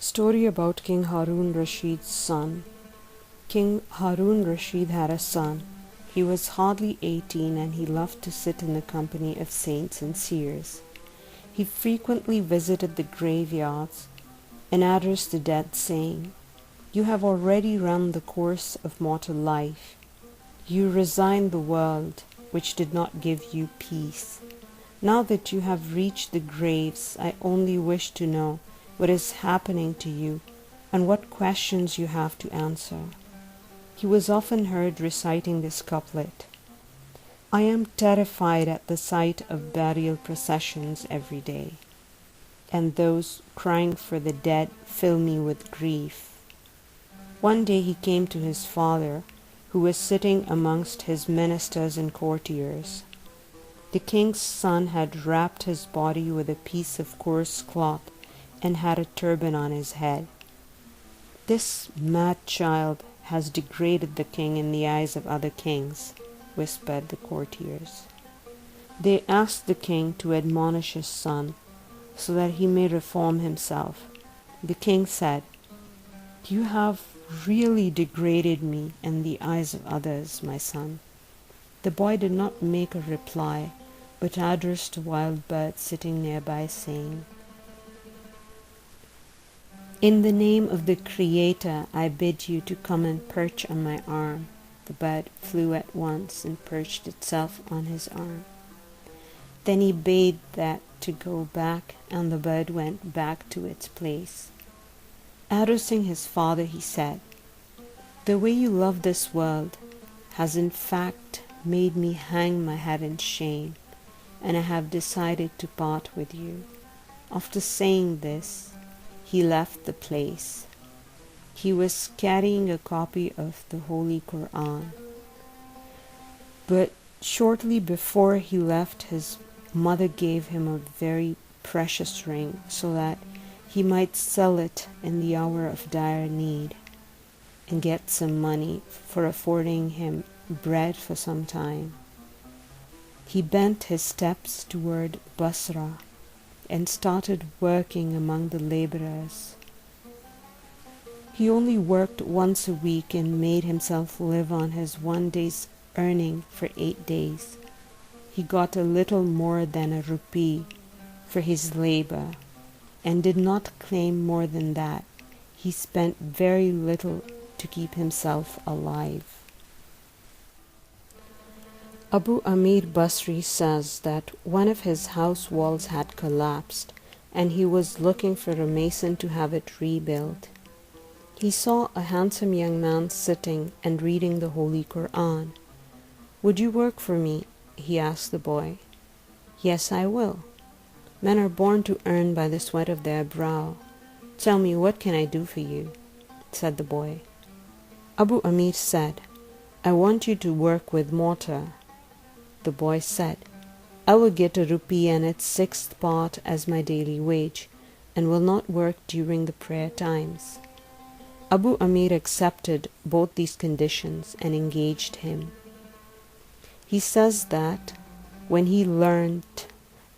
Story about King Harun Rashid's son. King Harun Rashid had a son. He was hardly 18 and he loved to sit in the company of saints and seers. He frequently visited the graveyards and addressed the dead, saying, "You have already run the course of mortal life. You resigned the world which did not give you peace. Now that you have reached the graves, I only wish to know what is happening to you and what questions you have to answer." He was often heard reciting this couplet: "I am terrified at the sight of burial processions every day, and those crying for the dead fill me with grief." One day he came to his father, who was sitting amongst his ministers and courtiers. The king's son had wrapped his body with a piece of coarse cloth and had a turban on his head. "This mad child has degraded the king in the eyes of other kings," whispered the courtiers. They asked the king to admonish his son so that he may reform himself. The king said, "You have really degraded me in the eyes of others, my son." The boy did not make a reply, but addressed a wild bird sitting nearby, saying, "In the name of the Creator, I bid you to come and perch on my arm." The bird flew at once and perched itself on his arm. Then he bade that to go back, and the bird went back to its place. Addressing his father, he said, "The way you love this world has in fact made me hang my head in shame, and I have decided to part with you." After saying this, he left the place. He was carrying a copy of the Holy Quran. But shortly before he left, his mother gave him a very precious ring so that he might sell it in the hour of dire need and get some money for affording him bread for some time. He bent his steps toward Basra and started working among the laborers. He only worked once a week and made himself live on his one day's earning for 8 days. He got a little more than a rupee for his labor and did not claim more than that. He spent very little to keep himself alive. Abu Amir Basri says that one of his house walls had collapsed and he was looking for a mason to have it rebuilt. He saw a handsome young man sitting and reading the Holy Quran. "Would you work for me?" he asked the boy. "Yes, I will. Men are born to earn by the sweat of their brow. Tell me, what can I do for you?" said the boy. Abu Amir said, "I want you to work with mortar." The boy said, "I will get a rupee and its 6th part as my daily wage, and will not work during the prayer times." Abu Amir accepted both these conditions and engaged him. He says that when he learned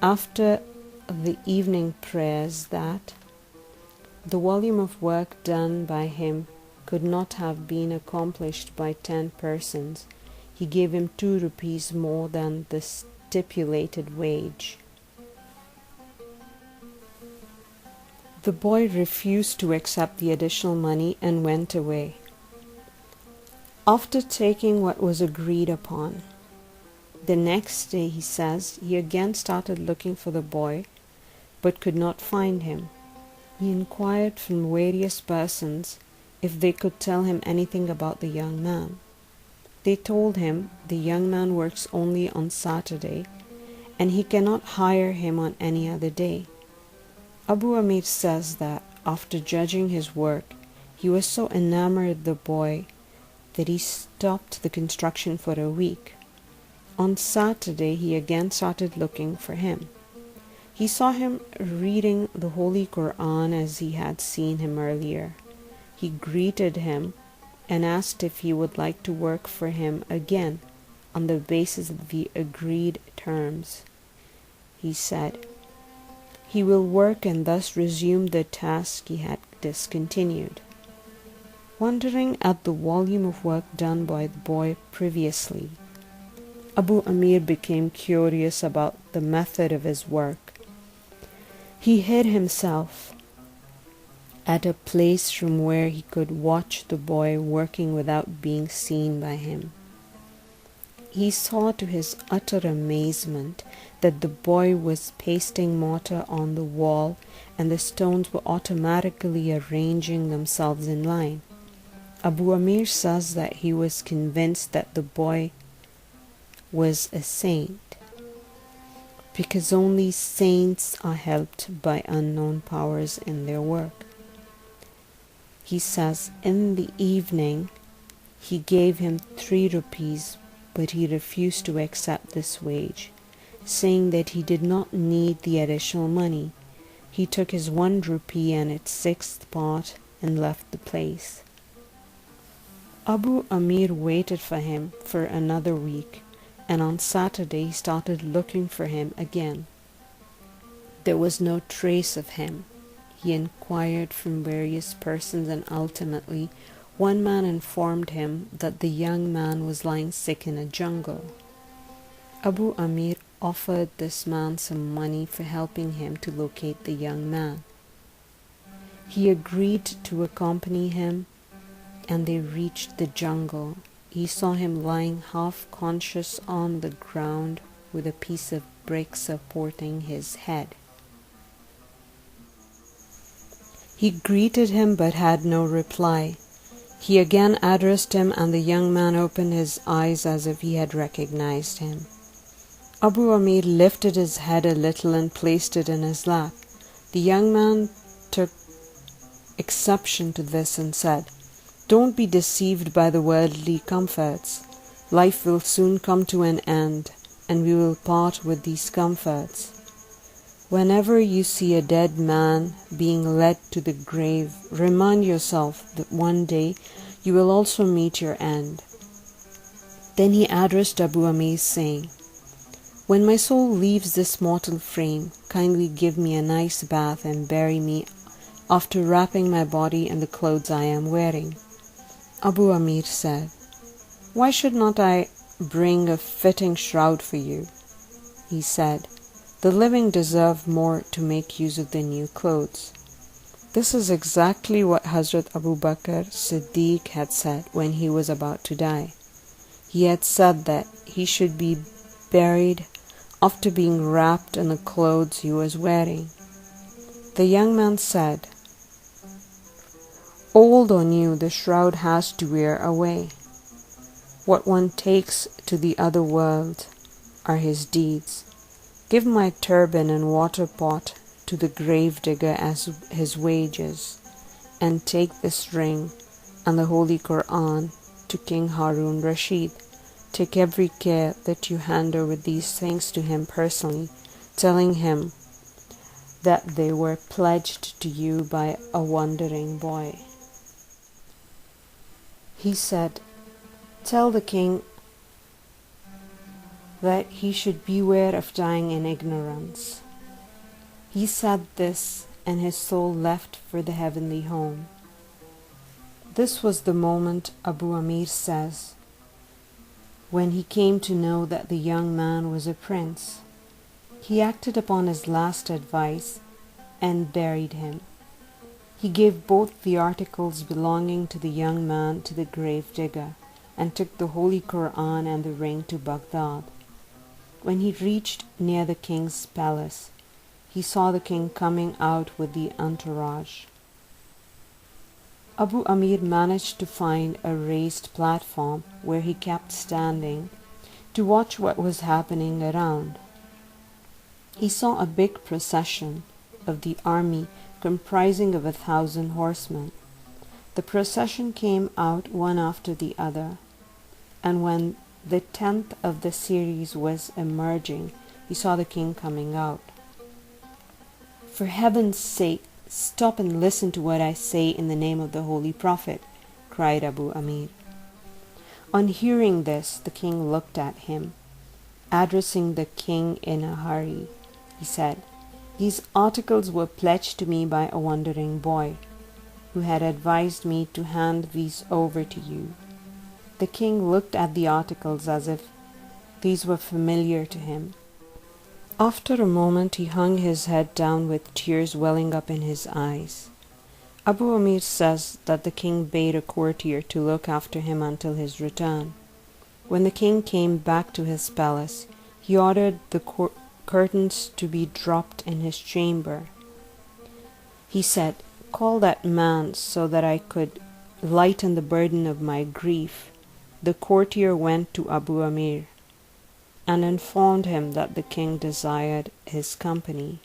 after the evening prayers that the volume of work done by him could not have been accomplished by 10 persons, he gave him 2 rupees more than the stipulated wage. The boy refused to accept the additional money and went away. After taking what was agreed upon, the next day, he says, he again started looking for the boy, but could not find him. He inquired from various persons if they could tell him anything about the young man. They told him the young man works only on Saturday and he cannot hire him on any other day. Abu Amir says that after judging his work, he was so enamored of the boy that he stopped the construction for a week. On Saturday, he again started looking for him. He saw him reading the Holy Quran as he had seen him earlier. He greeted him and asked if he would like to work for him again on the basis of the agreed terms. He said he will work and thus resume the task he had discontinued. Wondering at the volume of work done by the boy previously, Abu Amir became curious about the method of his work. He hid himself at a place from where he could watch the boy working without being seen by him. He saw to his utter amazement that the boy was pasting mortar on the wall and the stones were automatically arranging themselves in line. Abu Amir says that he was convinced that the boy was a saint, because only saints are helped by unknown powers in their work. He says in the evening he gave him 3 rupees, but he refused to accept this wage, saying that he did not need the additional money. He took his 1 rupee and its 6th part and left the place. Abu Amir waited for him for another week, and on Saturday he started looking for him again. There was no trace of him. He inquired from various persons, and ultimately one man informed him that the young man was lying sick in a jungle. Abu Amir offered this man some money for helping him to locate the young man. He agreed to accompany him, and they reached the jungle. He saw him lying half conscious on the ground with a piece of brick supporting his head. He greeted him but had no reply. He again addressed him, and the young man opened his eyes as if he had recognized him. Abu Amir lifted his head a little and placed it in his lap. The young man took exception to this and said, "Don't be deceived by the worldly comforts. Life will soon come to an end, and we will part with these comforts. Whenever you see a dead man being led to the grave, remind yourself that one day you will also meet your end." Then he addressed Abu Amir, saying, "When my soul leaves this mortal frame, kindly give me a nice bath and bury me after wrapping my body in the clothes I am wearing." Abu Amir said, "Why should not I bring a fitting shroud for you?" He said, "The living deserve more to make use of the new clothes." This is exactly what Hazrat Abu Bakr Siddiq had said when he was about to die. He had said that he should be buried after being wrapped in the clothes he was wearing. The young man said, "Old or new, the shroud has to wear away. What one takes to the other world are his deeds. Give my turban and water pot to the grave digger as his wages, and take this ring and the Holy Quran to King Harun Ar-Rasheed. Take every care that you hand over these things to him personally, telling him that they were pledged to you by a wandering boy." He said, "Tell the king that he should beware of dying in ignorance." He said this, and his soul left for the heavenly home. This was the moment, Abu Amir says, when he came to know that the young man was a prince. He acted upon his last advice and buried him. He gave both the articles belonging to the young man to the grave digger, and took the Holy Quran and the ring to Baghdad. When he reached near the king's palace, he saw the king coming out with the entourage. Abu Amir managed to find a raised platform where he kept standing to watch what was happening around. He saw a big procession of the army comprising of 1,000 horsemen. The procession came out one after the other, and when the 10th of the series was emerging, he saw the king coming out. "For heaven's sake, stop and listen to what I say in the name of the Holy Prophet," cried Abu Amir. On hearing this, the king looked at him. Addressing the king in a hurry, he said, "These articles were pledged to me by a wandering boy. who had advised me to hand these over to you." The king looked at the articles as if these were familiar to him. After a moment he hung his head down with tears welling up in his eyes. Abu Amir says that the king bade a courtier to look after him until his return. When the king came back to his palace, he ordered the curtains to be dropped in his chamber. He said, "Call that man so that I could lighten the burden of my grief." The courtier went to Abu Amir and informed him that the king desired his company.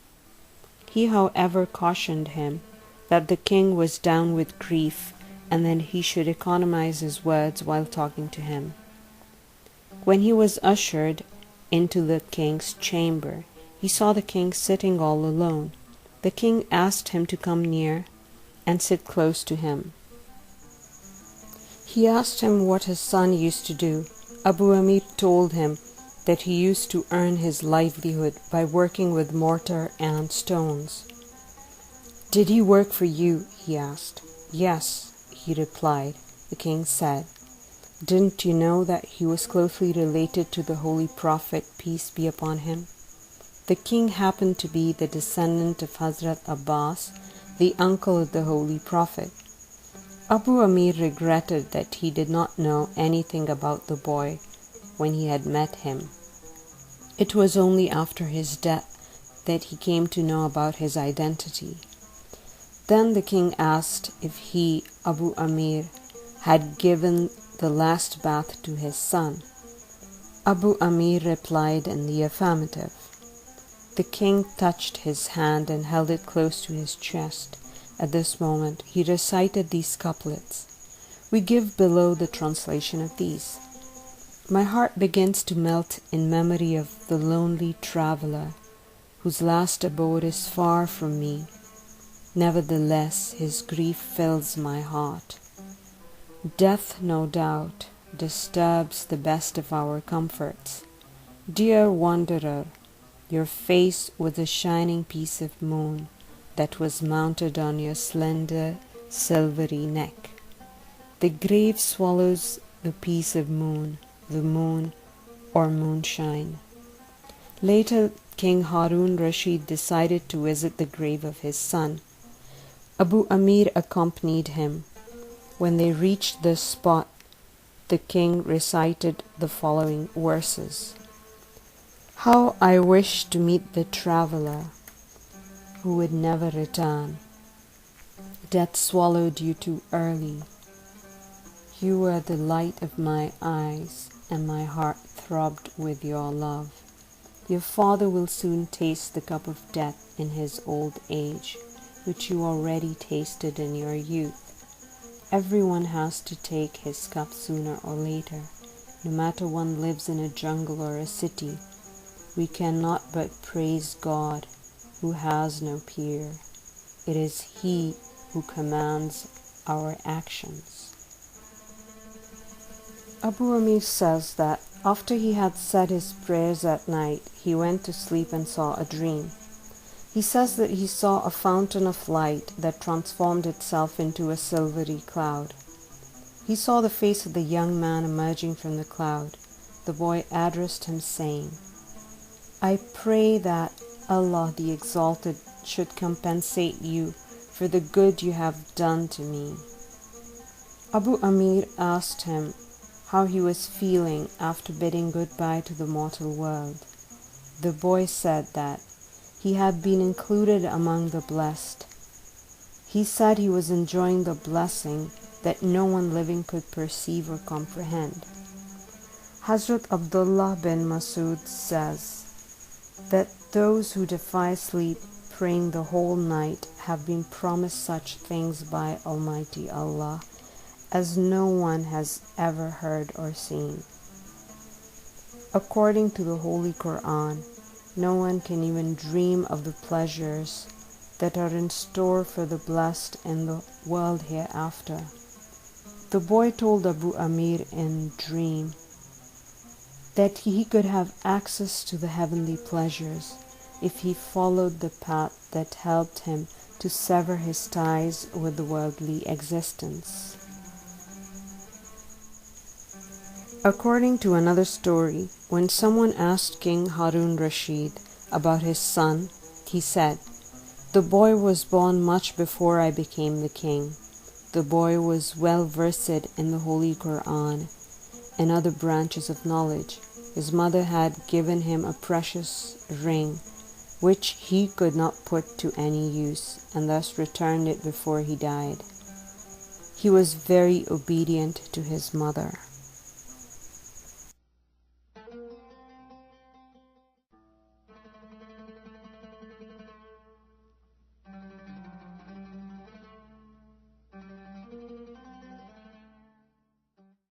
He, however, cautioned him that the king was down with grief and that he should economize his words while talking to him. When he was ushered into the king's chamber, he saw the king sitting all alone. The king asked him to come near and sit close to him. He asked him what his son used to do. Abu Amir told him that he used to earn his livelihood by working with mortar and stones. "Did he work for you?" he asked. "Yes," he replied. The king said, "Didn't you know that he was closely related to the Holy Prophet, peace be upon him?" The king happened to be the descendant of Hazrat Abbas, the uncle of the Holy Prophet. Abu Amir regretted that he did not know anything about the boy when he had met him. It was only after his death that he came to know about his identity. Then the king asked if he, Abu Amir, had given the last bath to his son. Abu Amir replied in the affirmative. The king touched his hand and held it close to his chest. At this moment he recited these couplets. We give below the translation of these. My heart begins to melt in memory of the lonely traveler, whose last abode is far from me. Nevertheless, his grief fills my heart. Death, no doubt, disturbs the best of our comforts. Dear wanderer, your face was a shining piece of moon that was mounted on your slender, silvery neck. The grave swallows the piece of moon, the moon or moonshine. Later, King Harun Ar-Rasheed decided to visit the grave of his son. Abu Amir accompanied him. When they reached this spot, the king recited the following verses. How I wish to meet the traveler who would never return. Death swallowed you too early. You were the light of my eyes, and my heart throbbed with your love. Your father will soon taste the cup of death in his old age, which you already tasted in your youth. Everyone has to take his cup sooner or later, no matter one lives in a jungle or a city. We cannot but praise God, who has no peer. It is He who commands our actions. Abu Amir says that after he had said his prayers at night, he went to sleep and saw a dream. He says that he saw a fountain of light that transformed itself into a silvery cloud. He saw the face of the young man emerging from the cloud. The boy addressed him saying, I pray that Allah the Exalted should compensate you for the good you have done to me. Abu Amir asked him how he was feeling after bidding goodbye to the mortal world. The boy said that he had been included among the blessed. He said he was enjoying the blessing that no one living could perceive or comprehend. Hazrat Abdullah bin Masud says that those who defy sleep, praying the whole night, have been promised such things by Almighty Allah as no one has ever heard or seen. According to the Holy Quran, no one can even dream of the pleasures that are in store for the blessed in the world hereafter. The boy told Abu Amir in dream that he could have access to the heavenly pleasures if he followed the path that helped him to sever his ties with the worldly existence. According to another story, when someone asked King Harun Ar-Rasheed about his son, he said, "The boy was born much before I became the king. The boy was well versed in the Holy Quran and other branches of knowledge. His mother had given him a precious ring, which he could not put to any use, and thus returned it before he died. He was very obedient to his mother."